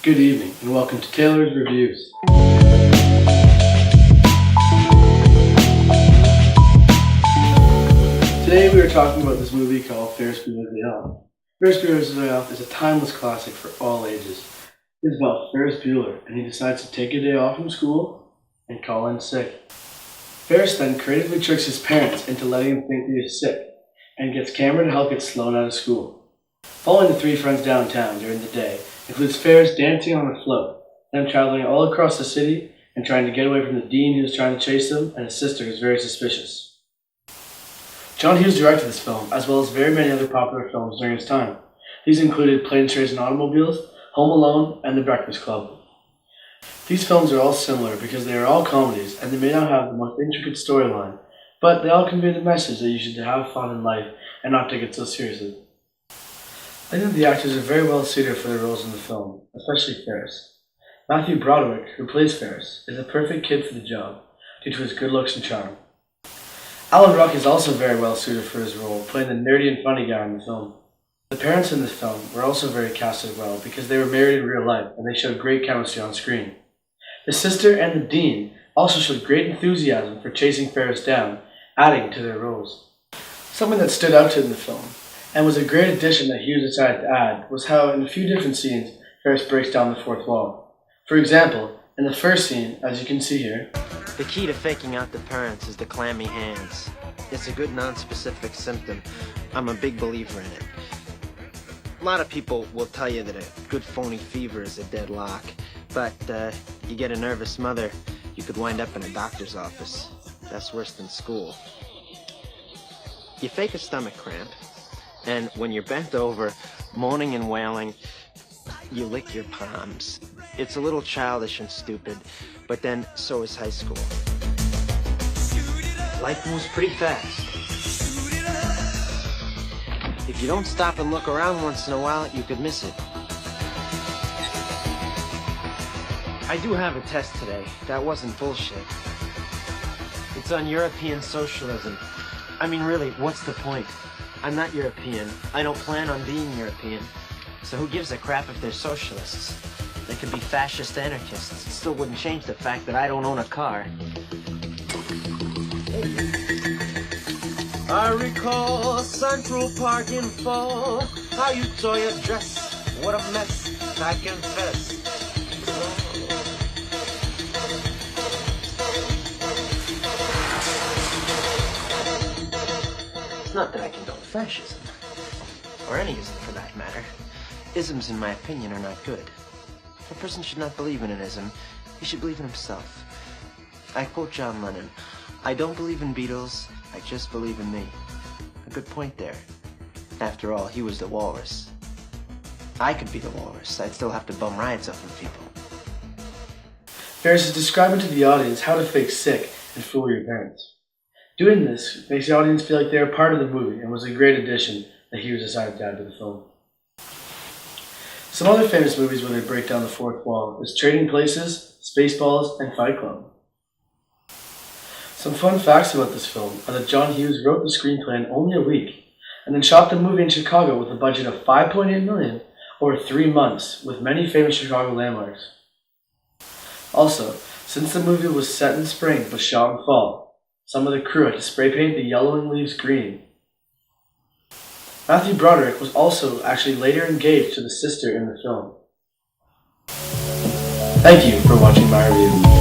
Good evening, and welcome to Taylor's Reviews. Today we are talking about this movie called Ferris Bueller's Day Off. Ferris Bueller's Day Off is a timeless classic for all ages. It is about Ferris Bueller, and he decides to take a day off from school and call in sick. Ferris then creatively tricks his parents into letting him think he is sick, and gets Cameron to help get Sloan out of school. Following the three friends downtown during the day includes Ferris dancing on a float, them traveling all across the city and trying to get away from the dean who is trying to chase them, and his sister who is very suspicious. John Hughes directed this film, as well as very many other popular films during his time. These included Planes, Trains, and Automobiles, Home Alone, and The Breakfast Club. These films are all similar because they are all comedies, and they may not have the most intricate storyline, but they all convey the message that you should have fun in life and not take it so seriously. I think the actors are very well suited for their roles in the film, especially Ferris. Matthew Broderick, who plays Ferris, is a perfect kid for the job, due to his good looks and charm. Alan Ruck is also very well suited for his role, playing the nerdy and funny guy in the film. The parents in this film were also very casted well because they were married in real life and they showed great chemistry on screen. The sister and the dean also showed great enthusiasm for chasing Ferris down, adding to their roles. Something that stood out in the film, and was a great addition that Hughes decided to add, was how in a few different scenes Ferris breaks down the fourth wall. For example, in the first scene, as you can see here, the key to faking out the parents is the clammy hands. It's a good non-specific symptom. I'm a big believer in it. A lot of people will tell you that a good phony fever is a deadlock, but you get a nervous mother, you could wind up in a doctor's office. That's worse than school. You fake a stomach cramp, and when you're bent over, moaning and wailing, you lick your palms. It's a little childish and stupid, but then so is high school. Life moves pretty fast. If you don't stop and look around once in a while, you could miss it. I do have a test today. That wasn't bullshit. It's on European socialism. I mean, really, what's the point? I'm not European. I don't plan on being European. So who gives a crap if they're socialists? They could be fascist anarchists. It still wouldn't change the fact that I don't own a car. I recall Central Park in fall. How you tore your dress. What a mess, I confess. It's not that I condone fascism, or any ism for that matter. Isms, in my opinion, are not good. A person should not believe in an ism. He should believe in himself. I quote John Lennon, "I don't believe in Beatles, I just believe in me." A good point there. After all, he was the walrus. I could be the walrus. I'd still have to bum rides off of people. Ferris is describing to the audience how to fake sick and fool your parents. Doing this makes the audience feel like they are part of the movie and was a great addition that Hughes decided to add to the film. Some other famous movies where they break down the fourth wall is Trading Places, Spaceballs, and Fight Club. Some fun facts about this film are that John Hughes wrote the screenplay in only a week, and then shot the movie in Chicago with a budget of $5.8 million over 3 months, with many famous Chicago landmarks. Also, since the movie was set in spring but shot in fall, some of the crew had to spray paint the yellowing leaves green. Matthew Broderick was also actually later engaged to the sister in the film. Thank you for watching my review.